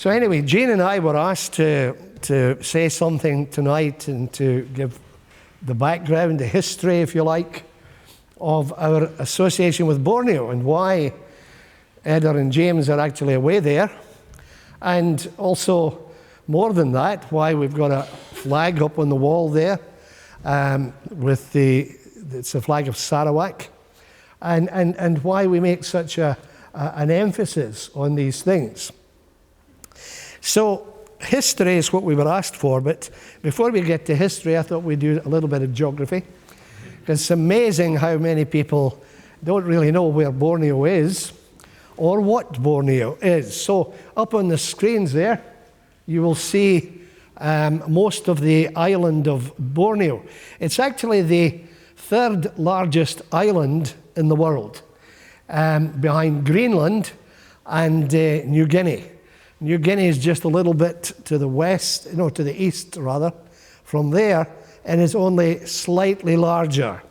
So anyway, Jane and I were asked to say something tonight and to give the background, the history, if you like, of our association with Borneo and why Edda and James are actually away there. And also, more than that, why we've got a flag up on the wall there it's the flag of Sarawak, and why we make such an emphasis on these things. So history is what we were asked for, but before we get to history, I thought we'd do a little bit of geography. Because it's amazing how many people don't really know where Borneo is or what Borneo is. So up on the screens there, you will see most of the island of Borneo. It's actually the third largest island in the world, behind Greenland and New Guinea. New Guinea is just a little bit to the west, to the east rather, from there, and is only slightly larger.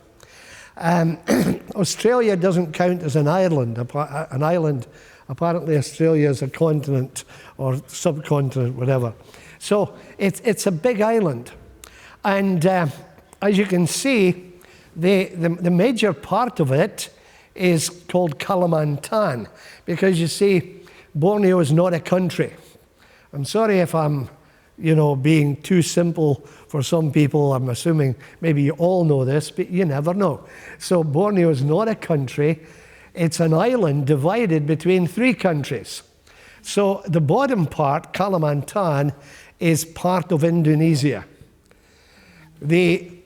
Australia doesn't count as an island. Apparently Australia is a continent or subcontinent, whatever. So it's a big island. And as you can see, the major part of it is called Kalimantan, because you see, Borneo is not a country. I'm sorry if I'm, being too simple for some people. I'm assuming maybe you all know this, but you never know. So Borneo is not a country. It's an island divided between three countries. So the bottom part, Kalimantan, is part of Indonesia. The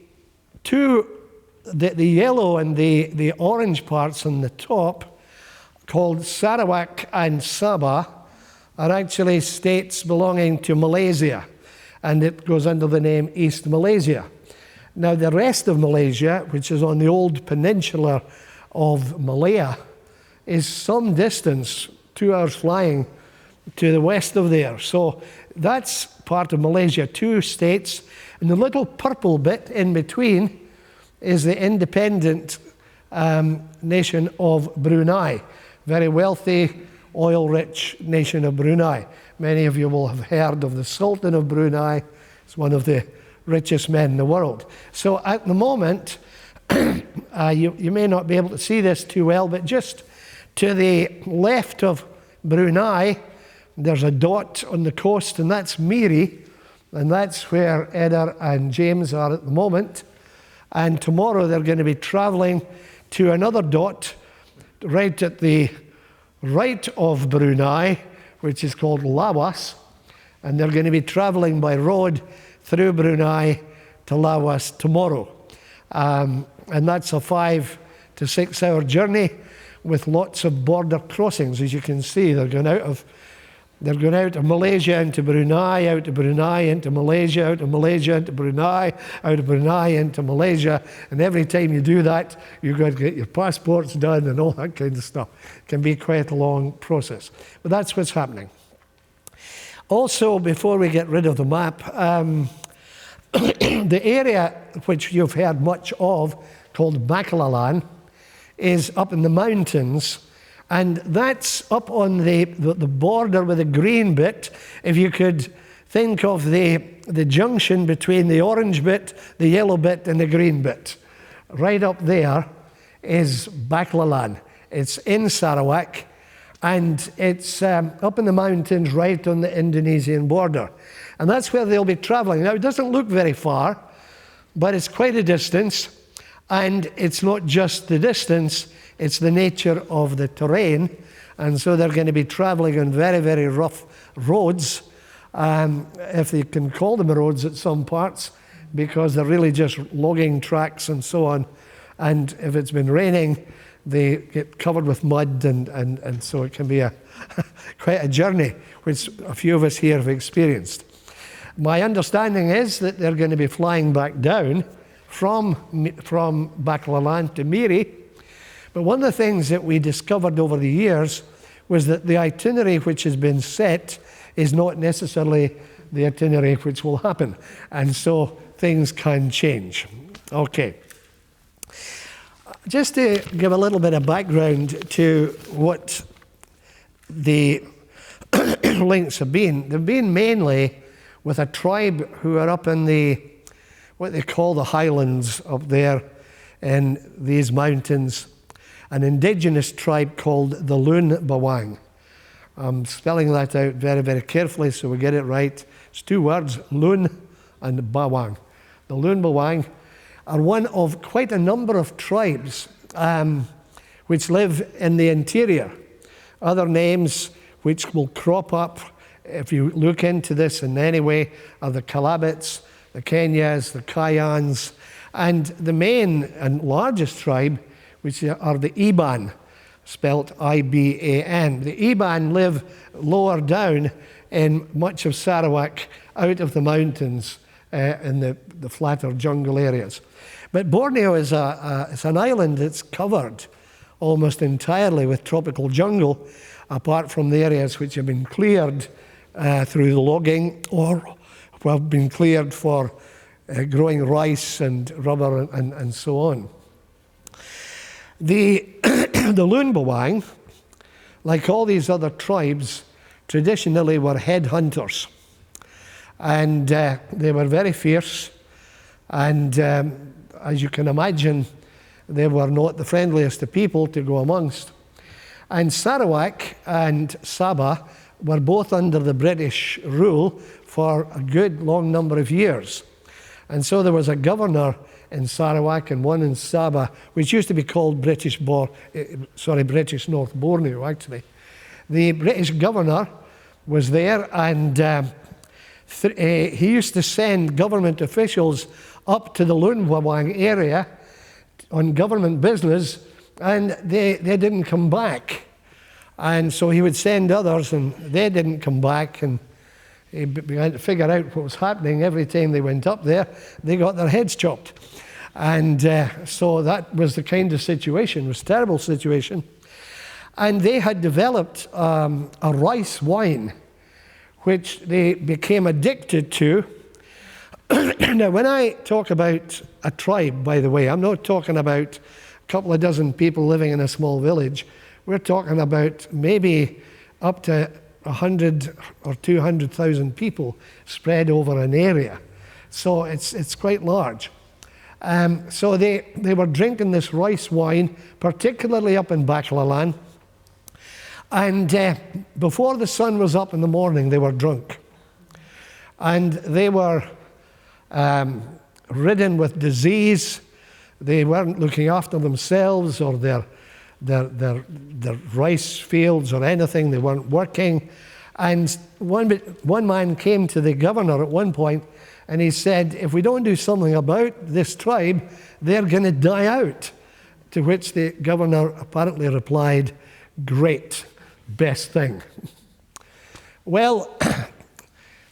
yellow and the orange parts on the top, called Sarawak and Sabah, are actually states belonging to Malaysia, and it goes under the name East Malaysia. Now the rest of Malaysia, which is on the old peninsula of Malaya, is some distance, 2 hours flying, to the west of there. So that's part of Malaysia, 2 states, and the little purple bit in between is the independent nation of Brunei. Very wealthy, oil-rich nation of Brunei. Many of you will have heard of the Sultan of Brunei. He's one of the richest men in the world. So at the moment, you may not be able to see this too well, but just to the left of Brunei, there's a dot on the coast, and that's Miri, and that's where Edda and James are at the moment. And tomorrow they're going to be traveling to another dot right at the right of Brunei, which is called Lawas, and they're going to be traveling by road through Brunei to Lawas tomorrow. And that's a 5 to 6 hour journey with lots of border crossings. As you can see, they're going out of Malaysia into Brunei, out of Brunei into Malaysia, out of Malaysia into Brunei, out of Brunei into Malaysia. And every time you do that, you've got to get your passports done and all that kind of stuff. It can be quite a long process. But that's what's happening. Also, before we get rid of the map, the area which you've heard much of, called Bacalalan, is up in the mountains. And that's up on the border with the green bit. If you could think of the junction between the orange bit, the yellow bit, and the green bit. Right up there is Baclalan. It's in Sarawak, and it's up in the mountains right on the Indonesian border. And that's where they'll be traveling. Now, it doesn't look very far, but it's quite a distance. And it's not just the distance, it's the nature of the terrain. And so they're going to be traveling on very, very rough roads, if you can call them roads at some parts, because they're really just logging tracks and so on. And if it's been raining, they get covered with mud, and so it can be quite a journey, which a few of us here have experienced. My understanding is that they're going to be flying back down from Baclalan to Miri. But one of the things that we discovered over the years was that the itinerary which has been set is not necessarily the itinerary which will happen. And so things can change. Okay. Just to give a little bit of background to what the links have been. They've been mainly with a tribe who are up in what they call the highlands up there in these mountains, an indigenous tribe called the Loon Bawang. I'm spelling that out very, very carefully so we get it right. It's two words, Loon and Bawang. The Loon Bawang are one of quite a number of tribes which live in the interior. Other names which will crop up if you look into this in any way are the Kalabits, the Kenyas, the Kayans, and the main and largest tribe, which are the Iban, spelt I-B-A-N. The Iban live lower down in much of Sarawak, out of the mountains in the flatter jungle areas. But Borneo is it's an island that's covered almost entirely with tropical jungle, apart from the areas which have been cleared through the logging or have been cleared for growing rice and rubber and so on. The Loon Bawang, like all these other tribes, traditionally were headhunters. And they were very fierce. And as you can imagine, they were not the friendliest of people to go amongst. And Sarawak and Sabah were both under the British rule for a good long number of years. And so there was a governor in Sarawak and one in Sabah, which used to be called British North Borneo, actually. The British governor was there, and he used to send government officials up to the Loon Bawang area on government business, and they didn't come back. And so he would send others, and they didn't come back, and he began to figure out what was happening. Every time they went up there, they got their heads chopped. And so that was the kind of situation. It was a terrible situation. And they had developed a rice wine, which they became addicted to. Now, when I talk about a tribe, by the way, I'm not talking about a couple of dozen people living in a small village. We're talking about maybe up to 100 or 200,000 people spread over an area. So it's quite large. So they were drinking this rice wine, particularly up in Baclalan. And before the sun was up in the morning, they were drunk. And they were ridden with disease. They weren't looking after themselves or their rice fields or anything. They weren't working. And one man came to the governor at one point, and he said, if we don't do something about this tribe, they're going to die out. To which the governor apparently replied, great, best thing. Well,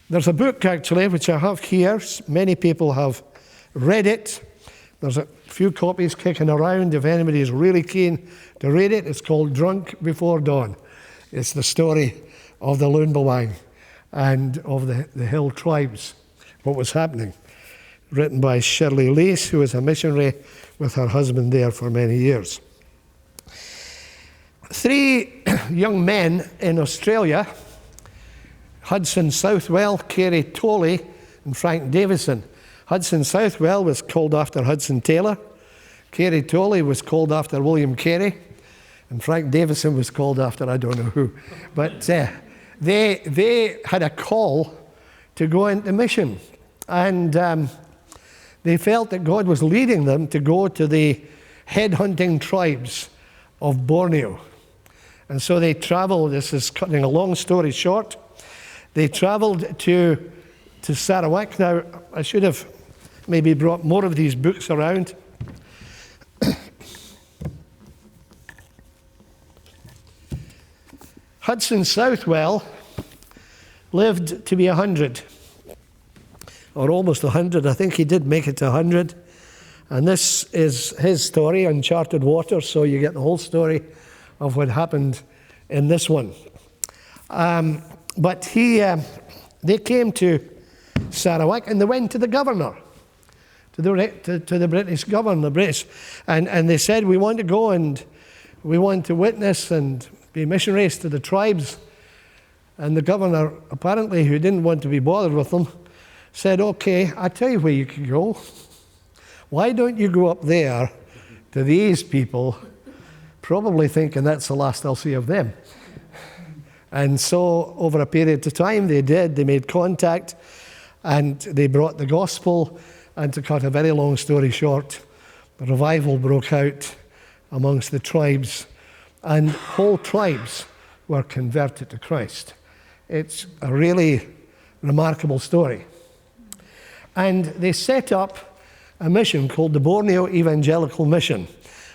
there's a book actually, which I have here. Many people have read it. There's a few copies kicking around. If anybody is really keen to read it, it's called Drunk Before Dawn. It's the story of the Loon Bawang and of the hill tribes, what was happening. Written by Shirley Lease, who was a missionary with her husband there for many years. 3 young men in Australia, Hudson Southwell, Kerry Tolley, and Frank Davison. Hudson Southwell was called after Hudson Taylor. Kerry Tolley was called after William Carey. And Frank Davison was called after I don't know who. But they had a call to go into mission. And they felt that God was leading them to go to the headhunting tribes of Borneo. And so they traveled, this is cutting a long story short, they traveled to Sarawak. Now, I should have maybe brought more of these books around. Hudson Southwell lived to be 100, or almost 100. I think he did make it to 100. And this is his story, Uncharted Waters, so you get the whole story of what happened in this one. But they came to Sarawak and they went to the governor, to the British governor, and they said, we want to go and we want to witness and be missionaries to the tribes. And the governor, apparently, who didn't want to be bothered with them, said, okay, I tell you where you can go. Why don't you go up there to these people, probably thinking that's the last I'll see of them. And so over a period of time they did. They made contact and they brought the gospel. And to cut a very long story short, a revival broke out amongst the tribes, and whole tribes were converted to Christ. It's a really remarkable story. And they set up a mission called the Borneo Evangelical Mission.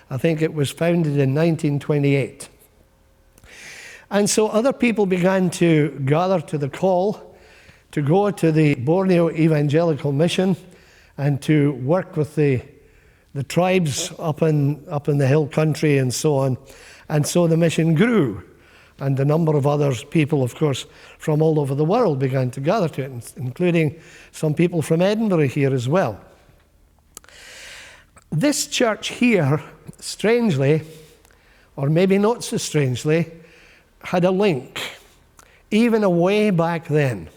I think it was founded in 1928. And so other people began to gather to the call to go to the Borneo Evangelical Mission and to work with the tribes up in the hill country and so on. And so the mission grew. And a number of other people, of course, from all over the world began to gather to it, including some people from Edinburgh here as well. This church here, strangely, or maybe not so strangely, had a link, even way back then.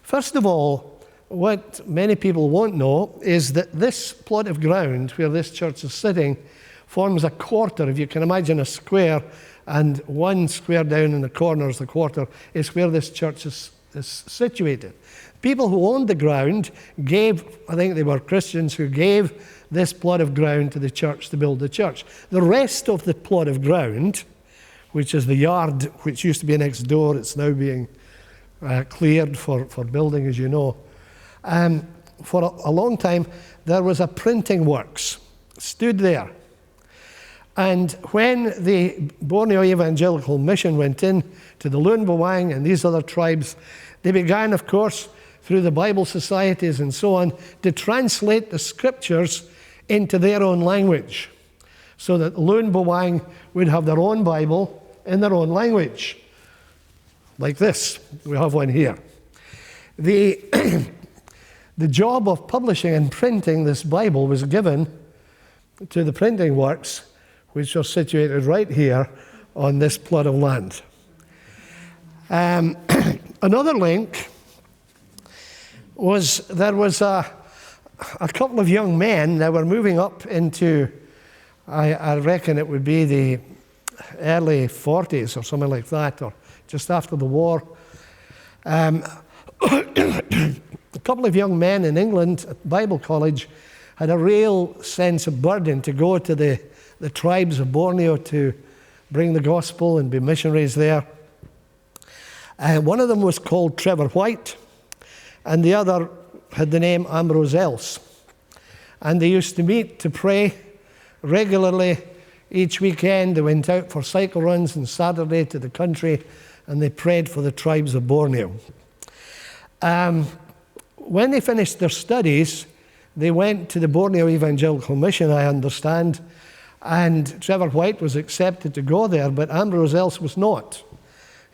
First of all, what many people won't know is that this plot of ground where this church is sitting forms a quarter. If you can imagine a square, and one square down in the corner is the quarter, is where this church is situated. People who owned the ground gave, I think they were Christians who gave this plot of ground to the church to build the church. The rest of the plot of ground, which is the yard, which used to be next door, it's now being cleared for building, as you know. For a long time, there was a printing works, stood there. And when the Borneo Evangelical Mission went in to the Luang Bawang and these other tribes, they began, of course, through the Bible societies and so on, to translate the scriptures into their own language, so that the Luang Bawang would have their own Bible in their own language. Like this. We have one here. The job of publishing and printing this Bible was given to the printing works, which are situated right here on this plot of land. Another link was there was a couple of young men that were moving up into, I reckon it would be the early 40s or something like that, or just after the war. A couple of young men in England at Bible College had a real sense of burden to go to the tribes of Borneo to bring the gospel and be missionaries there. One of them was called Trevor White, and the other had the name Ambrose Else. And they used to meet to pray regularly. Each weekend they went out for cycle runs on Saturday to the country, and they prayed for the tribes of Borneo. When they finished their studies, they went to the Borneo Evangelical Mission, I understand, and Trevor White was accepted to go there, but Ambrose Else was not.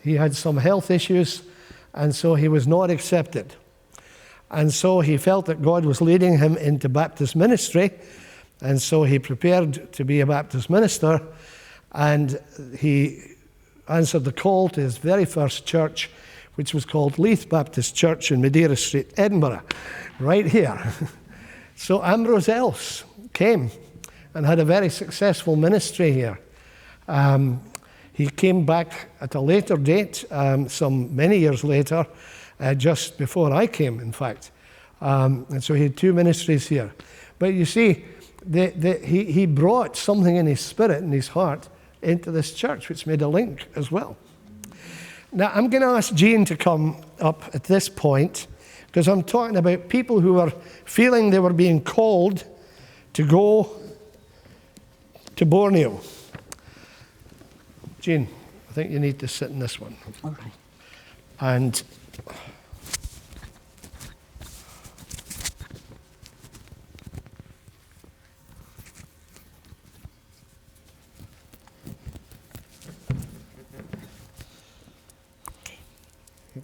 He had some health issues, and so he was not accepted. And so he felt that God was leading him into Baptist ministry, and so he prepared to be a Baptist minister, and he answered the call to his very first church, which was called Leith Baptist Church in Madeira Street, Edinburgh, right here. So Ambrose Else came and had a very successful ministry here. He came back at a later date, many years later, just before I came, in fact. And so he had two ministries here. But you see, he brought something in his spirit and his heart into this church, which made a link as well. Now, I'm going to ask Jean to come up at this point, because I'm talking about people who are feeling they were being called to go to Borneo. Jean, I think you need to sit in this one. All right. And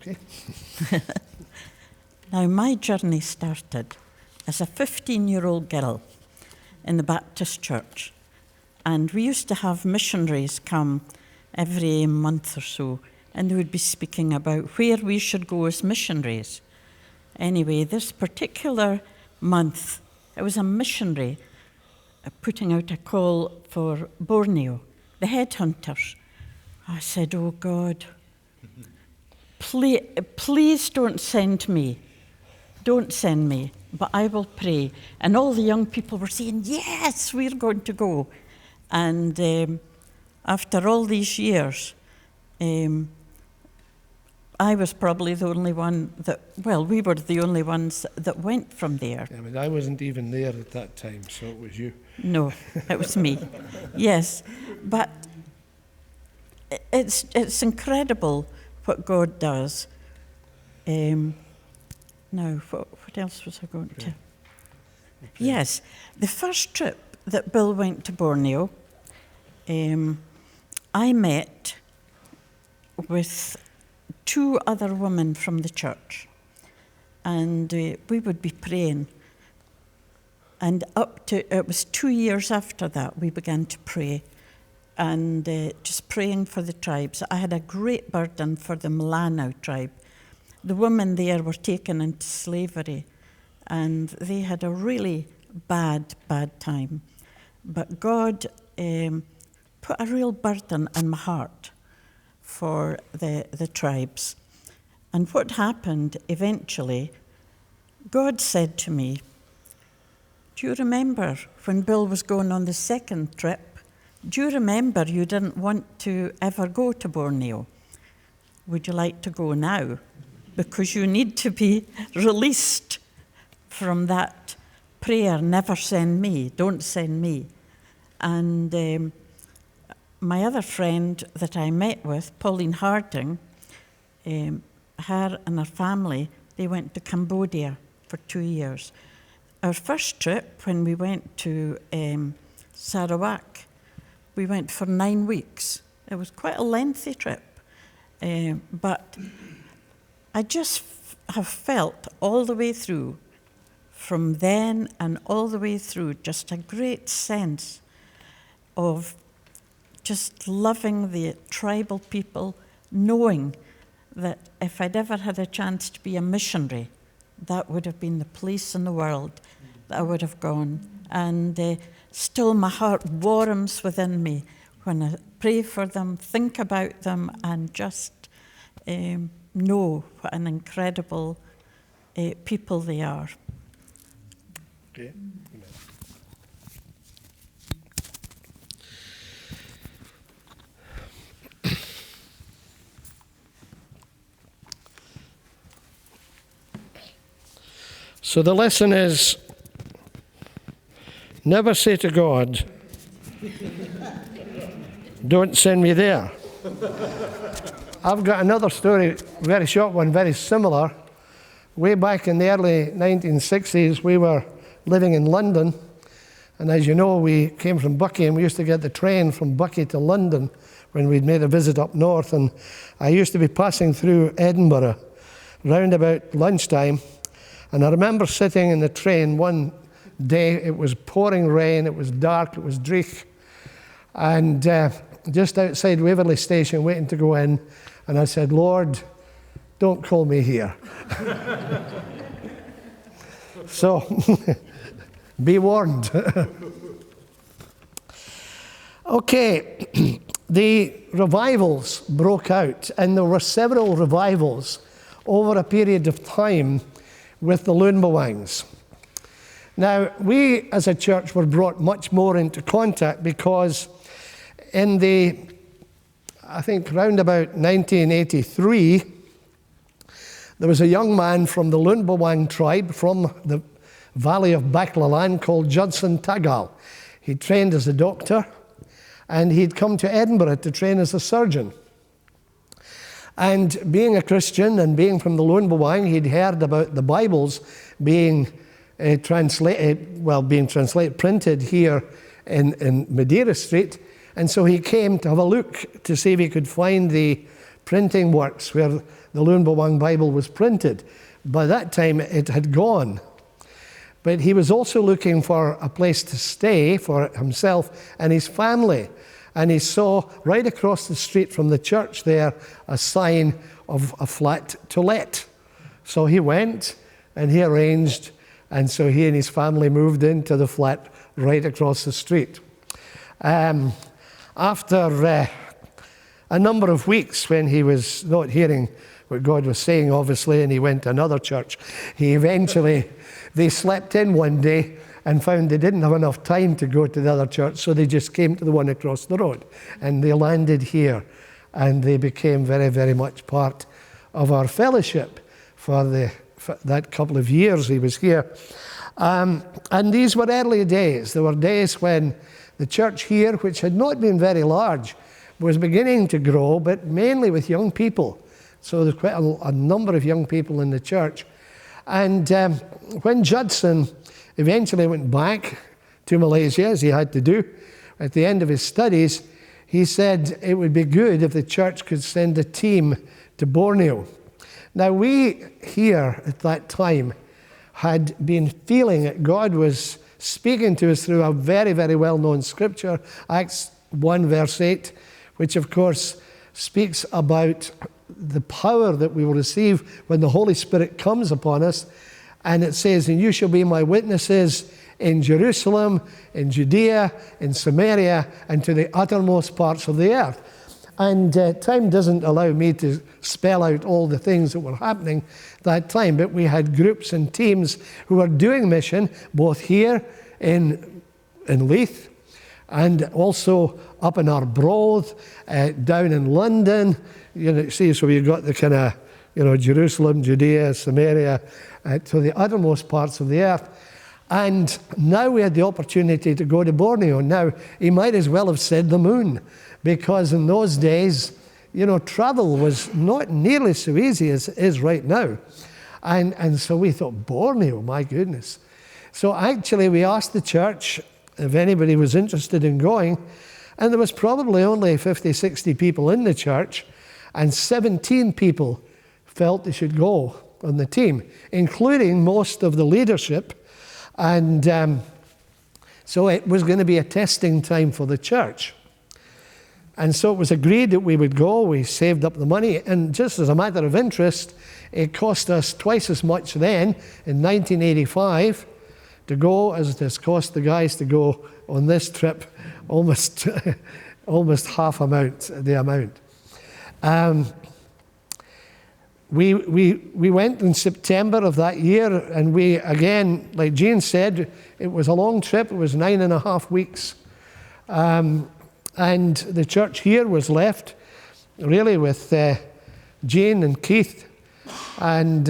okay. Now, my journey started as a 15-year-old girl in the Baptist church, and we used to have missionaries come every month or so and they would be speaking about where we should go as missionaries. Anyway, this particular month, it was a missionary putting out a call for Borneo, the headhunters. I said, oh God, please don't send me. Don't send me, but I will pray. And all the young people were saying, yes, we're going to go. And after all these years, I was probably the only one we were the only ones that went from there. I mean, I wasn't even there at that time, so it was you. No, it was me. Yes, but it's incredible what God does. Now, what else was I going to? Okay. Yes, the first trip that Bill went to Borneo, I met with 2 other women from the church, and we would be praying. And it was 2 years after that, we began to pray, and just praying for the tribes. I had a great burden for the Malanau tribe. The women there were taken into slavery, and they had a really bad time. But God put a real burden in my heart for the tribes. And what happened eventually, God said to me, do you remember when Bill was going on the second trip? Do you remember you didn't want to ever go to Borneo? Would you like to go now? Because you need to be released from that prayer, never send me, don't send me. And my other friend that I met with, Pauline Harding, her and her family, they went to Cambodia for 2 years. Our first trip, when we went to Sarawak, we went for 9 weeks. It was quite a lengthy trip, but I just have felt all the way through, from then and all the way through, just a great sense of just loving the tribal people, knowing that if I'd ever had a chance to be a missionary, that would have been the place in the world that I would have gone. And still my heart warms within me when I pray for them, think about them, and just know what an incredible people they are. Okay. So the lesson is, never say to God, don't send me there. I've got another story, very short one, very similar. Way back in the early 1960s, we were living in London, and as you know, we came from Buckie, and we used to get the train from Buckie to London when we'd made a visit up north, and I used to be passing through Edinburgh round about lunchtime, and I remember sitting in the train one day. It was pouring rain, it was dark, it was dreich, and just outside Waverley Station waiting to go in, and I said, Lord, don't call me here. So, be warned. Okay, the revivals broke out, and there were several revivals over a period of time with the Loonbawangs. Now, we as a church were brought much more into contact because in I think round about 1983, there was a young man from the Loonbawang tribe from the valley of Baclaland called Judson Tagal. He trained as a doctor, and he'd come to Edinburgh to train as a surgeon. And being a Christian and being from the Loonbawang, he'd heard about the Bibles being printed here in Madeira Street. And so he came to have a look to see if he could find the printing works where the Loonbawang Bible was printed. By that time, it had gone. But he was also looking for a place to stay for himself and his family. and he saw right across the street from the church there a sign of a flat to let. So he went and he arranged, and so he and his family moved into the flat right across the street. After a number of weeks, when he was not hearing what God was saying, obviously, and he went to another church, they slept in one day and found they didn't have enough time to go to the other church, so they just came to the one across the road. And they landed here, and they became very, very much part of our fellowship for that couple of years he was here. And these were early days. There were days when the church here, which had not been very large, was beginning to grow, but mainly with young people. So there's quite a number of young people in the church. And when Judson eventually went back to Malaysia, as he had to do, at the end of his studies, he said it would be good if the church could send a team to Borneo. Now, we here at that time had been feeling that God was speaking to us through a very, very well-known scripture, Acts 1 verse 8, which of course speaks about the power that we will receive when the Holy Spirit comes upon us. And it says, and you shall be my witnesses in Jerusalem, in Judea, in Samaria, and to the uttermost parts of the earth. And time doesn't allow me to spell out all the things that were happening that time, but we had groups and teams who were doing mission, both here in Leith, and also up in Arbroath, down in London. You know, see, so you've got the kind of, Jerusalem, Judea, Samaria, to the uttermost parts of the earth. And now we had the opportunity to go to Borneo. Now, he might as well have said the moon, because in those days, travel was not nearly so easy as it is right now. And so we thought, Borneo, my goodness. So actually, we asked the church if anybody was interested in going, and there was probably only 50, 60 people in the church, and 17 people felt they should go on the team, including most of the leadership. And so it was going to be a testing time for the church. And so it was agreed that we would go. We saved up the money, and just as a matter of interest, it cost us twice as much then, in 1985, to go as it has cost the guys to go on this trip, almost half the amount. We went in September of that year, and we, again, like Jane said, it was a long trip. It was 9.5 weeks. And the church here was left really with Jane and Keith, and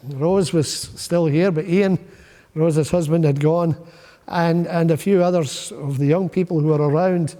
Rose was still here, but Ian, Rose's husband, had gone, and a few others of the young people who were around.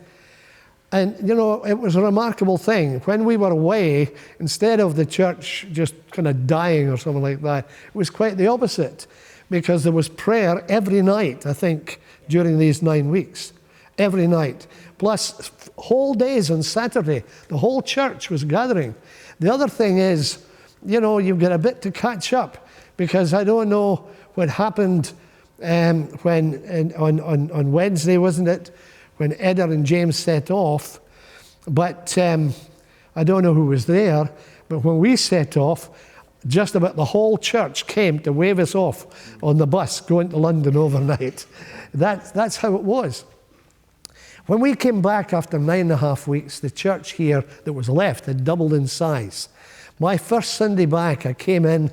And, it was a remarkable thing. When we were away, instead of the church just kind of dying or something like that, it was quite the opposite, because there was prayer every night, I think, during these 9 weeks. Every night. Plus, whole days on Saturday, the whole church was gathering. The other thing is, you've got a bit to catch up, because I don't know what happened when on Wednesday, wasn't it, when Edda and James set off. But I don't know who was there, but when we set off, just about the whole church came to wave us off on the bus going to London overnight. That's how it was. When we came back after 9.5 weeks, the church here that was left had doubled in size. My first Sunday back, I came in,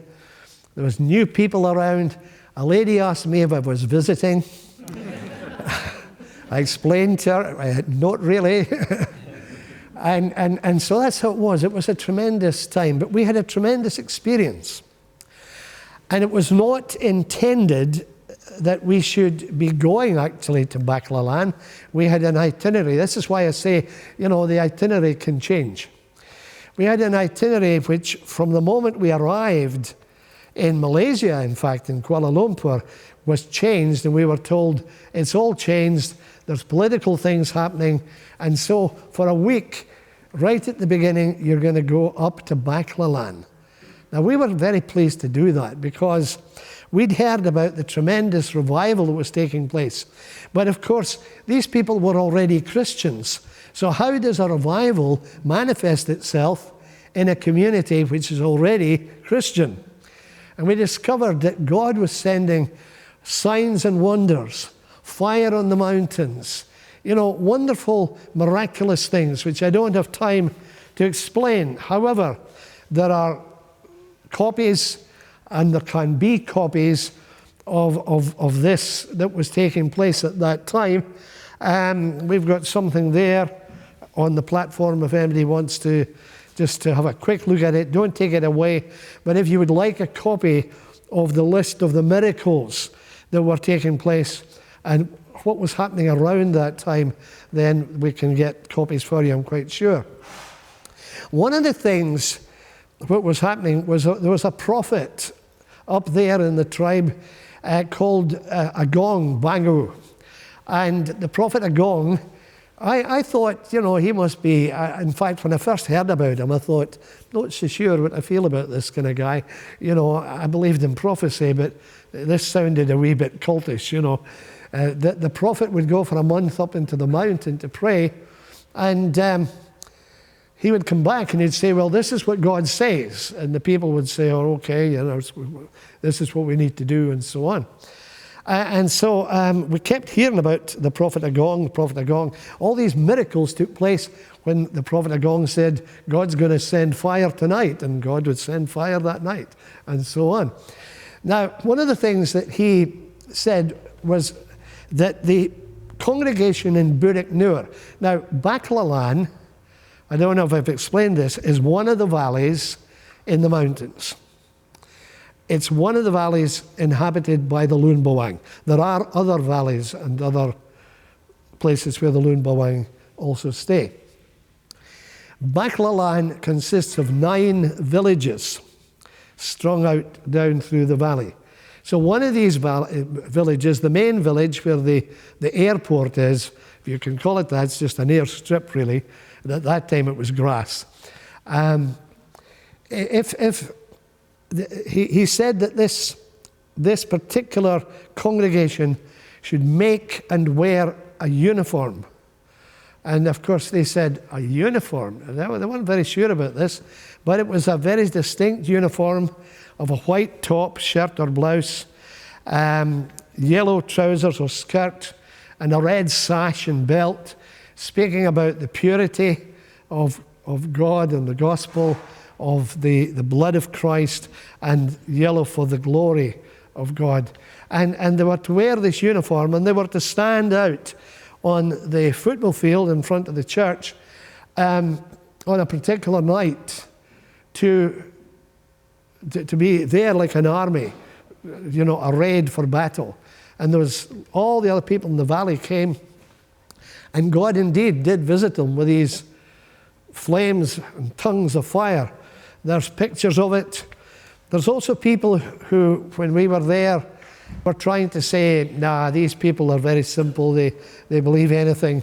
there was new people around. A lady asked me if I was visiting. I explained to her, not really. and so that's how it was. It was a tremendous time, but we had a tremendous experience. And it was not intended that we should be going actually to Baclalan. We had an itinerary. This is why I say, the itinerary can change. We had an itinerary which, from the moment we arrived in Malaysia, in fact, in Kuala Lumpur, was changed, and we were told it's all changed. There's political things happening. And so for a week, right at the beginning, you're going to go up to Baclalan. Now, we were very pleased to do that, because We'd heard about the tremendous revival that was taking place. But of course, these people were already Christians. So how does a revival manifest itself in a community which is already Christian? And we discovered that God was sending signs and wonders, fire on the mountains, wonderful, miraculous things, which I don't have time to explain. However, there are copies, and there can be copies of this that was taking place at that time. We've got something there on the platform if anybody wants to just to have a quick look at it. Don't take it away. But if you would like a copy of the list of the miracles that were taking place and what was happening around that time, then we can get copies for you, I'm quite sure. One of the things what was happening was there was a prophet up there in the tribe called Agong Bangu. And the prophet Agong, I thought, he must be, in fact, when I first heard about him, I thought, not so sure what I feel about this kind of guy. I believed in prophecy, but this sounded a wee bit cultish, The prophet would go for a month up into the mountain to pray, and he would come back and he'd say, well, this is what God says. And the people would say, oh, okay, this is what we need to do, and so on. And so we kept hearing about the prophet Agong. All these miracles took place when the prophet Agong said, God's going to send fire tonight, and God would send fire that night, and so on. Now, one of the things that he said was that the congregation in Burik Nur, now Baklalan, I don't know if I've explained this, is one of the valleys in the mountains. It's one of the valleys inhabited by the Loon Bawang. There are other valleys and other places where the Loon Bawang also stay. Baklalan consists of 9 villages strung out down through the valley. So one of these villages, the main village where the airport is, if you can call it that, it's just an airstrip really. At that time it was grass. He said that this particular congregation should make and wear a uniform. And of course they said, a uniform? They weren't very sure about this, but it was a very distinct uniform of a white top, shirt or blouse, yellow trousers or skirt, and a red sash and belt, speaking about the purity of God and the gospel, of the blood of Christ, and yellow for the glory of God. And they were to wear this uniform, and they were to stand out on the football field in front of the church on a particular night to be there like an army, arrayed for battle. And there was all the other people in the valley came, and God indeed did visit them with these flames and tongues of fire. There's pictures of it. There's also people who, when we were there, were trying to say, nah, these people are very simple, they believe anything.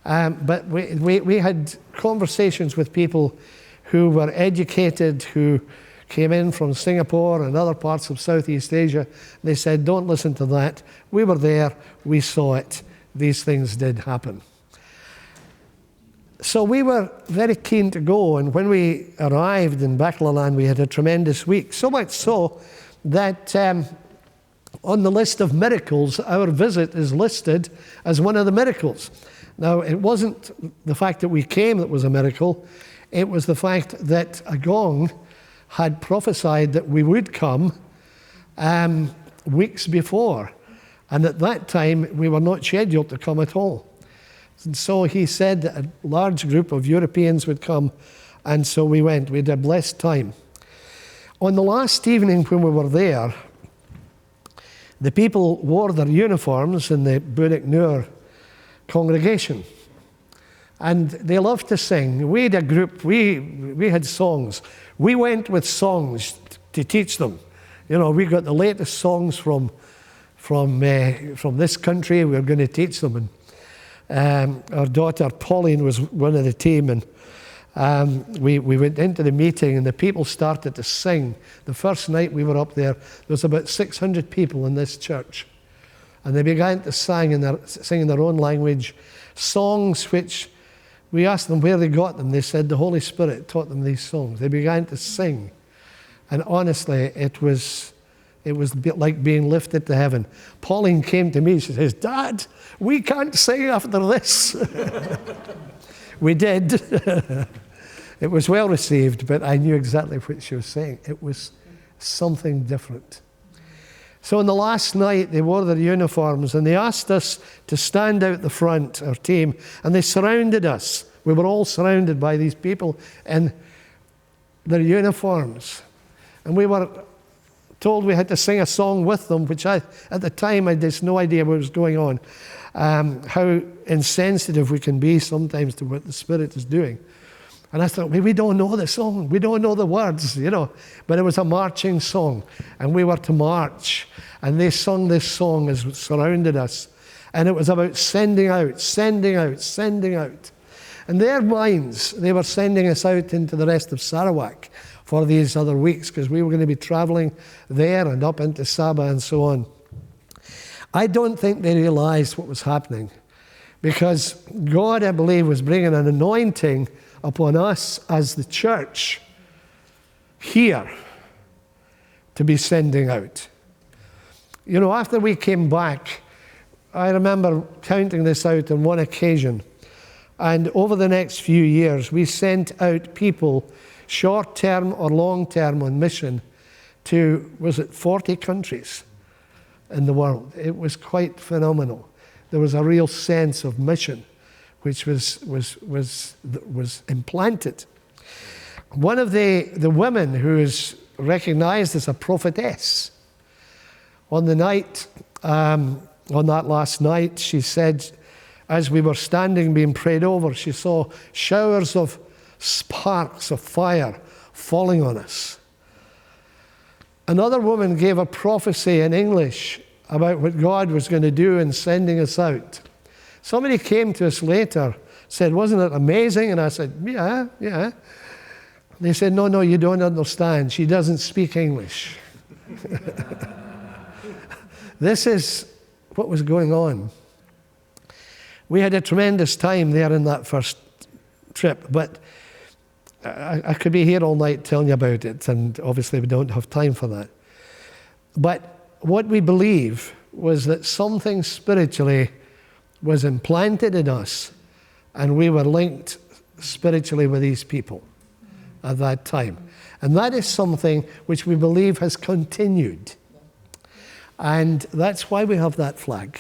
But we had conversations with people who were educated, who came in from Singapore and other parts of Southeast Asia. They said, don't listen to that. We were there, we saw it. These things did happen. So we were very keen to go, and when we arrived in Baklalan, we had a tremendous week. So much so that on the list of miracles, our visit is listed as one of the miracles. Now, it wasn't the fact that we came that was a miracle. It was the fact that Agong had prophesied that we would come weeks before. And at that time, we were not scheduled to come at all. And so he said that a large group of Europeans would come, and so we went. We had a blessed time. On the last evening when we were there, the people wore their uniforms in the Burik Nur congregation. And they loved to sing. We had a group, we had songs. We went with songs to teach them. We got the latest songs from this country. We were going to teach them. And our daughter Pauline was one of the team, and we went into the meeting and the people started to sing. The first night we were up there, there was about 600 people in this church. And they began to sing in their own language, songs which we asked them where they got them. They said the Holy Spirit taught them these songs. They began to sing. And honestly, it was a bit like being lifted to heaven. Pauline came to me, she says, "Dad, we can't sing after this." We did. It was well received, but I knew exactly what she was saying. It was something different. So on the last night, they wore their uniforms and they asked us to stand out the front, our team, and they surrounded us. We were all surrounded by these people in their uniforms. And we were told we had to sing a song with them, which at the time I had just no idea what was going on. How insensitive we can be sometimes to what the Spirit is doing. And I thought, we don't know the song, we don't know the words, But it was a marching song, and we were to march. And they sung this song as it surrounded us. And it was about sending out, sending out, sending out. In their minds, they were sending us out into the rest of Sarawak for these other weeks, because we were going to be traveling there and up into Sabah and so on. I don't think they realized what was happening, because God, I believe, was bringing an anointing upon us as the church here to be sending out. After we came back, I remember counting this out on one occasion, and over the next few years, we sent out people, short-term or long-term, on mission to, 40 countries in the world. It was quite phenomenal. There was a real sense of mission which was implanted. One of the women who is recognized as a prophetess, on that last night, she said, as we were standing being prayed over, she saw showers of sparks of fire falling on us. Another woman gave a prophecy in English about what God was going to do in sending us out. Somebody came to us later, said, "Wasn't it amazing?" And I said, yeah. They said, no, you don't understand. She doesn't speak English. This is what was going on. We had a tremendous time there in that first trip, but I could be here all night telling you about it, and obviously we don't have time for that. But what we believe was that something spiritually was implanted in us, and we were linked spiritually with these people at that time. And that is something which we believe has continued. And that's why we have that flag.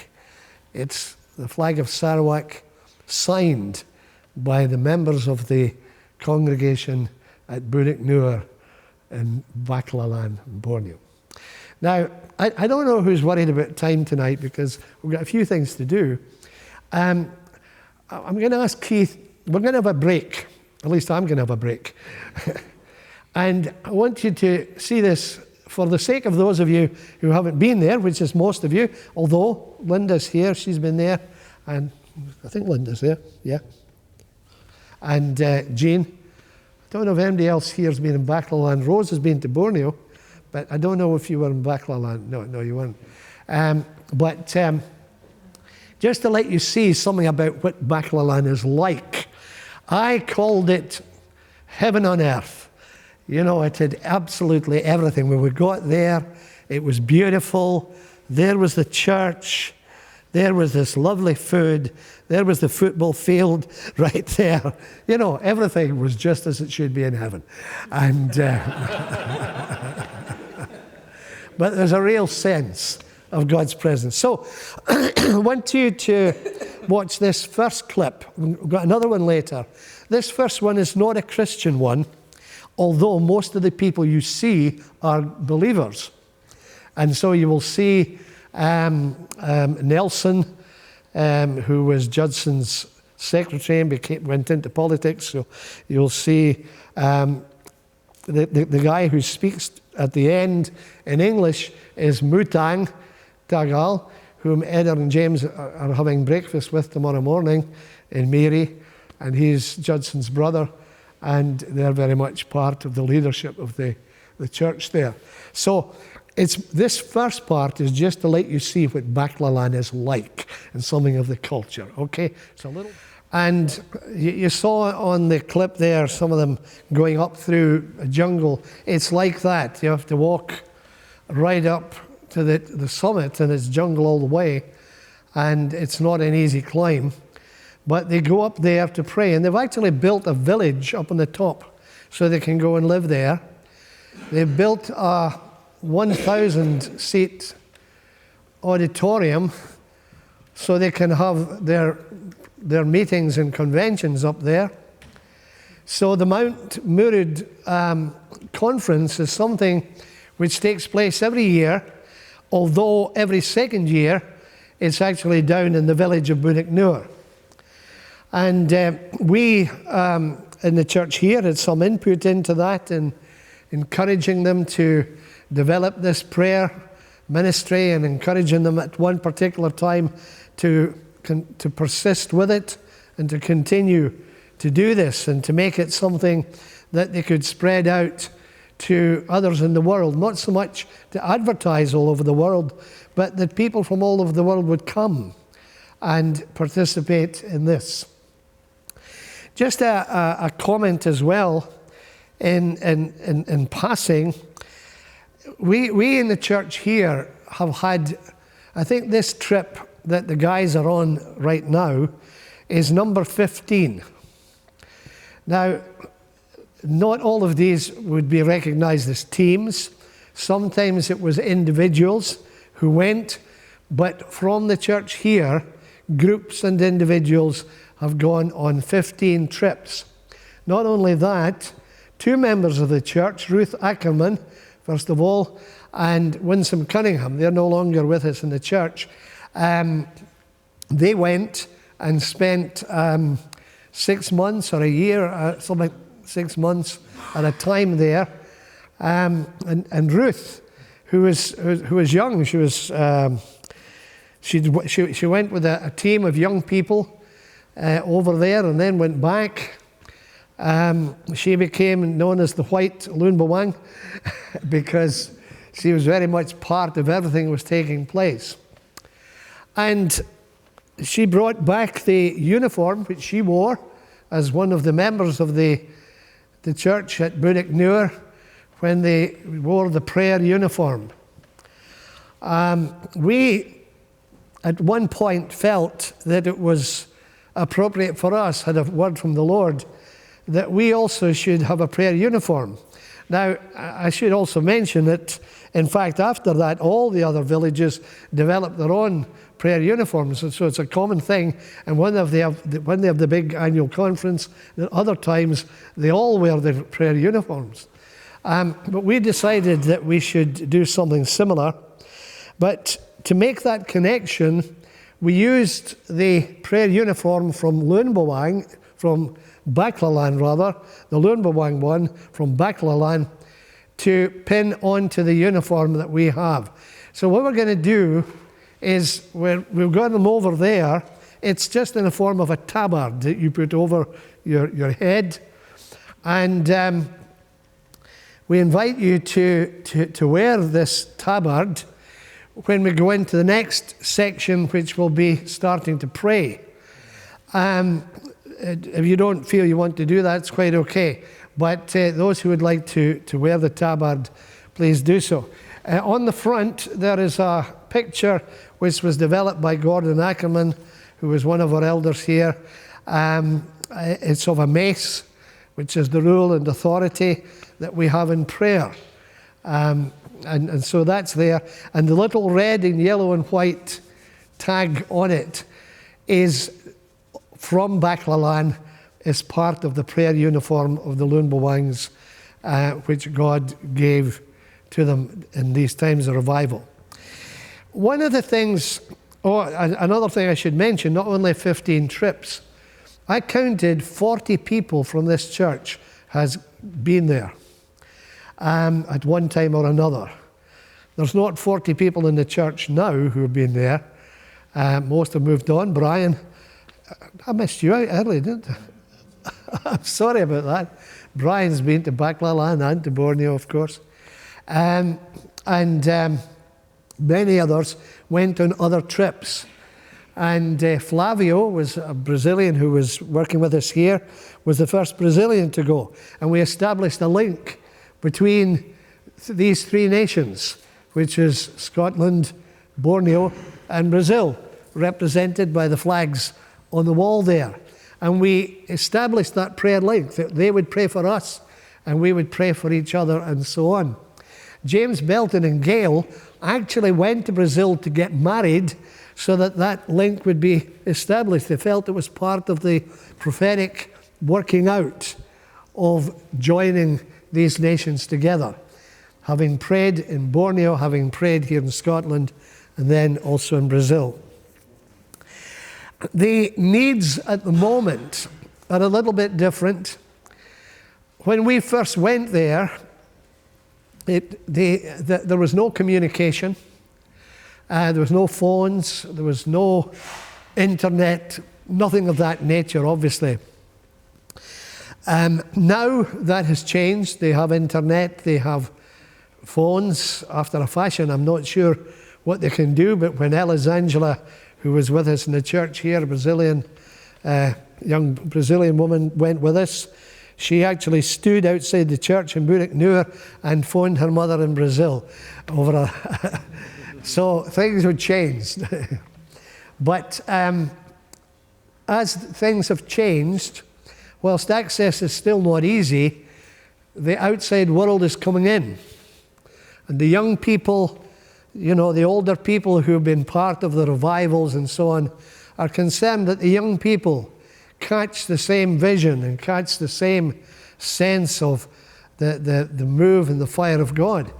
It's the flag of Sarawak, signed by the members of the congregation at Burik Nur in Baklalan, Borneo. Now, I don't know who's worried about time tonight, because we've got a few things to do. I'm going to ask Keith, we're going to have a break. At least I'm going to have a break. And I want you to see this for the sake of those of you who haven't been there, which is most of you, although Linda's here, she's been there, and I think Linda's there, yeah. And Jean. I don't know if anybody else here has been in Baklalan. Rose has been to Borneo, but I don't know if you were in Baklalan. No, you weren't. But just to let you see something about what Baklalan is like, I called it heaven on earth. It had absolutely everything. When we got there, it was beautiful. There was the church. There was this lovely food. There was the football field right there. Everything was just as it should be in heaven. And but there's a real sense of God's presence. So I want you to watch this first clip. We've got another one later. This first one is not a Christian one, although most of the people you see are believers. And so you will see Nelson, who was Judson's secretary and went into politics. So you'll see the guy who speaks at the end in English is Mutang Tagal, whom Eder and James are having breakfast with tomorrow morning in Mary, and he's Judson's brother. and they're very much part of the leadership of the church there. So this first part is just to let you see what Baclalan is like and something of the culture, okay? It's a little... And you saw on the clip there some of them going up through a jungle. It's like that. You have to walk right up to the summit, and it's jungle all the way, and it's not an easy climb. But they go up there to pray, and they've actually built a village up on the top so they can go and live there. They've built a 1,000-seat auditorium so they can have their meetings and conventions up there. So the Mount Murud conference is something which takes place every year, although every second year it's actually down in the village of Bunik Nur. And we in the church here had some input into that and encouraging them to develop this prayer ministry and encouraging them at one particular time to persist with it and to continue to do this and to make it something that they could spread out to others in the world, not so much to advertise all over the world, but that people from all over the world would come and participate in this. Just a comment as well in passing. We in the church here have had, I think this trip that the guys are on right now is number 15. Now, not all of these would be recognized as teams. Sometimes it was individuals who went, but from the church here, groups and individuals have gone on 15 trips. Not only that, 2 members of the church, Ruth Ackerman, first of all, and Winsome Cunningham, they're no longer with us in the church. They went and spent 6 months or a year, something like 6 months at a time there. And Ruth, who was young, she went with a team of young people over there and then went back. She became known as the White Loonbawang because she was very much part of everything that was taking place. And she brought back the uniform which she wore as one of the members of the church at Bunik Nur when they wore the prayer uniform. We, at one point, felt that it was appropriate for us, had a word from the Lord, that we also should have a prayer uniform. Now, I should also mention that, in fact, after that, all the other villages developed their own prayer uniforms, and so it's a common thing. And when they have the big annual conference, at other times, they all wear their prayer uniforms. But we decided that we should do something similar. But to make that connection, we used the prayer uniform from Loonbawang, from Baclalan rather, the Loonbawang one from Baclalan, to pin onto the uniform that we have. So what we're going to do is we've got them over there. It's just in the form of a tabard that you put over your head. And we invite you to wear this tabard when we go into the next section, which will be starting to pray. If you don't feel you want to do that, it's quite okay. But those who would like to wear the tabard, please do so. On the front, there is a picture which was developed by Gordon Ackerman, who was one of our elders here. It's of a mace, which is the rule and authority that we have in prayer. And so that's there. And the little red and yellow and white tag on it is from Baclalan, is part of the prayer uniform of the Loonbawangs, which God gave to them in these times of revival. One of the things, another thing I should mention, not only 15 trips, I counted 40 people from this church has been there at one time or another. There's not 40 people in the church now who have been there. Most have moved on. Brian, I missed you out early, didn't I? I'm sorry about that. Brian's been to Baklalan and to Borneo, of course. And many others went on other trips. And Flavio was a Brazilian who was working with us here, was the first Brazilian to go. And we established a link between these three nations, which is Scotland, Borneo, and Brazil, represented by the flags on the wall there. And we established that prayer link, that they would pray for us, and we would pray for each other, and so on. James Belton and Gail actually went to Brazil to get married so that that link would be established. They felt it was part of the prophetic working out of joining these nations together, having prayed in Borneo, having prayed here in Scotland, and then also in Brazil. The needs at the moment are a little bit different. When we first went there, there was no communication. There was no phones, there was no internet, nothing of that nature, obviously. Now that has changed. They have internet, they have phones after a fashion. I'm not sure what they can do, but when Elisangela, who was with us in the church here, a young Brazilian woman, went with us, she actually stood outside the church in Burik Nur and phoned her mother in Brazil over a... So things have changed. But as things have changed, whilst access is still not easy, the outside world is coming in. And the young people, you know, the older people who have been part of the revivals and so on, are concerned that the young people catch the same vision and catch the same sense of the move and the fire of God.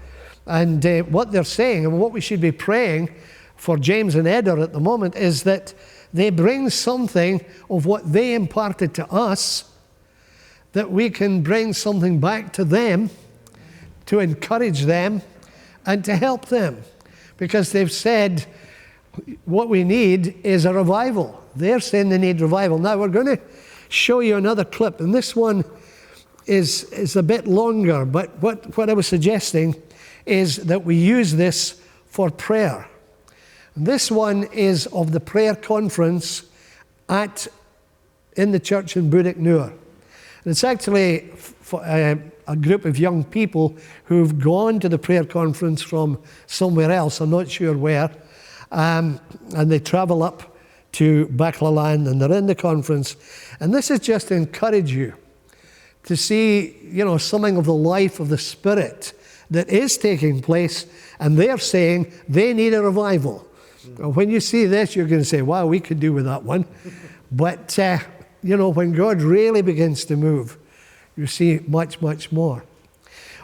And what they're saying, and what we should be praying for James and Eder at the moment, is that they bring something of what they imparted to us, that we can bring something back to them to encourage them and to help them. Because they've said what we need is a revival. They're saying they need revival. Now we're going to show you another clip, and this one is a bit longer, but what I was suggesting is that we use this for prayer. This one is of the prayer conference in the church in Burik Nur. And it's actually a group of young people who've gone to the prayer conference from somewhere else, I'm not sure where, and they travel up to Baklalan and they're in the conference. And this is just to encourage you to see, you know, something of the life of the Spirit that is taking place, and they're saying they need a revival. When you see this, you're going to say, wow, we could do with that one. But, you know, when God really begins to move, you see much, much more.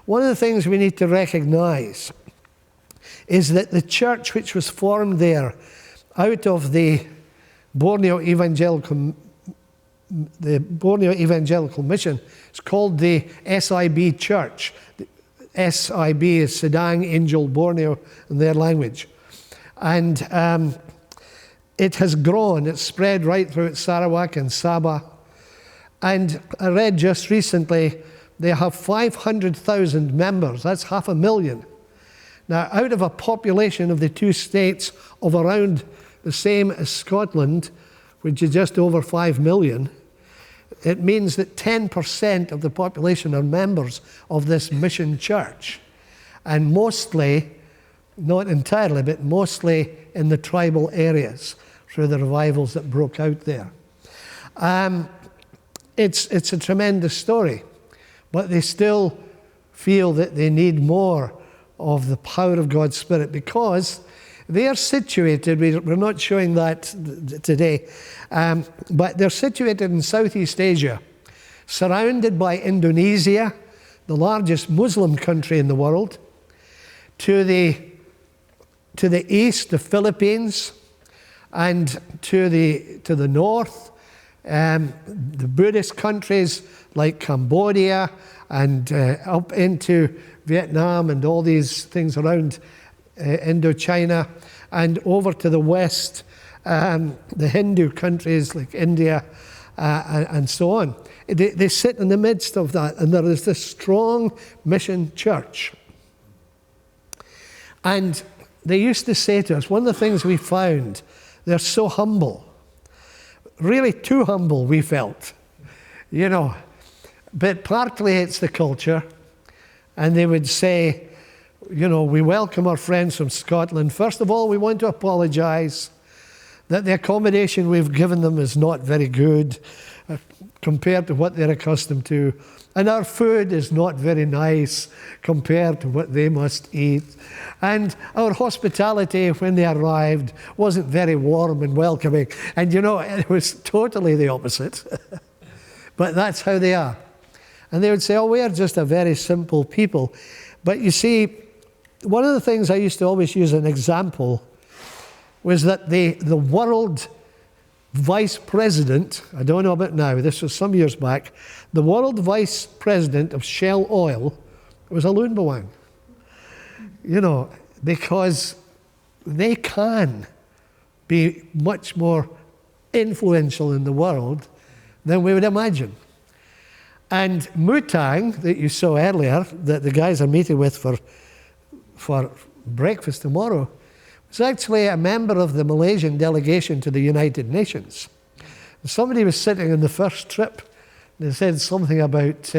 One of the things we need to recognize is that the church which was formed there out of the Borneo Evangelical Mission, it's called the SIB Church. SIB is Sedang Angel Borneo in their language. And it has grown, it's spread right throughout Sarawak and Sabah. And I read just recently, they have 500,000 members, that's 500,000. Now, out of a population of the two states of around the same as Scotland, which is just over 5 million, it means that 10% of the population are members of this mission church. And mostly, not entirely, but mostly in the tribal areas through the revivals that broke out there. It's a tremendous story, but they still feel that they need more of the power of God's Spirit because they are situated, we're not showing that today, but they're situated in Southeast Asia, surrounded by Indonesia, the largest Muslim country in the world, to the east, the Philippines, and to the north, the Buddhist countries like Cambodia and up into Vietnam and all these things around Indochina, and over to the west, the Hindu countries like India and so on. They sit in the midst of that, and there is this strong mission church. And they used to say to us, one of the things we found, they're so humble. Really too humble, we felt. You know, but partly it's the culture. And they would say, you know, we welcome our friends from Scotland. First of all, we want to apologise that the accommodation we've given them is not very good compared to what they're accustomed to. And our food is not very nice compared to what they must eat. And our hospitality when they arrived wasn't very warm and welcoming. And you know, it was totally the opposite. But that's how they are. And they would say, oh, we are just a very simple people. But you see, one of the things I used to always use as an example was that the world vice president, I don't know about now, this was some years back, the world vice president of Shell Oil was a Loonbawang. You know, because they can be much more influential in the world than we would imagine. And Mutang, that you saw earlier, that the guys are meeting with for breakfast tomorrow, was actually a member of the Malaysian delegation to the United Nations. Somebody was sitting on the first trip, and they said something about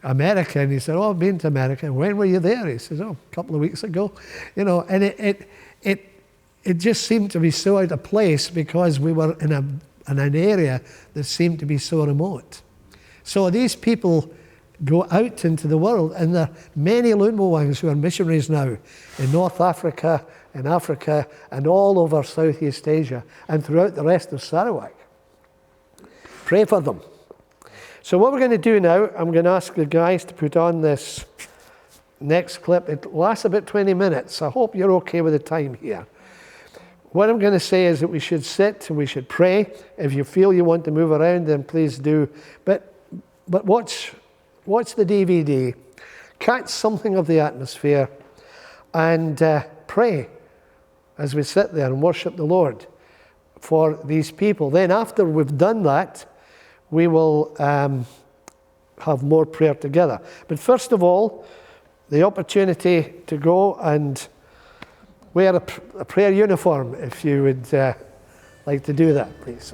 America, and he said, oh, I've been to America. When were you there? He says, oh, a couple of weeks ago. You know, and it just seemed to be so out of place because we were in an area that seemed to be so remote. So these people go out into the world, and there are many Loonbawangs who are missionaries now in North Africa, in Africa, and all over Southeast Asia, and throughout the rest of Sarawak. Pray for them. So what we're going to do now, I'm going to ask the guys to put on this next clip. It lasts about 20 minutes. I hope you're okay with the time here. What I'm going to say is that we should sit and we should pray. If you feel you want to move around, then please do. But watch the DVD, catch something of the atmosphere, and pray as we sit there and worship the Lord for these people. Then after we've done that, we will have more prayer together. But first of all, the opportunity to go and wear a prayer uniform, if you would like to do that, please.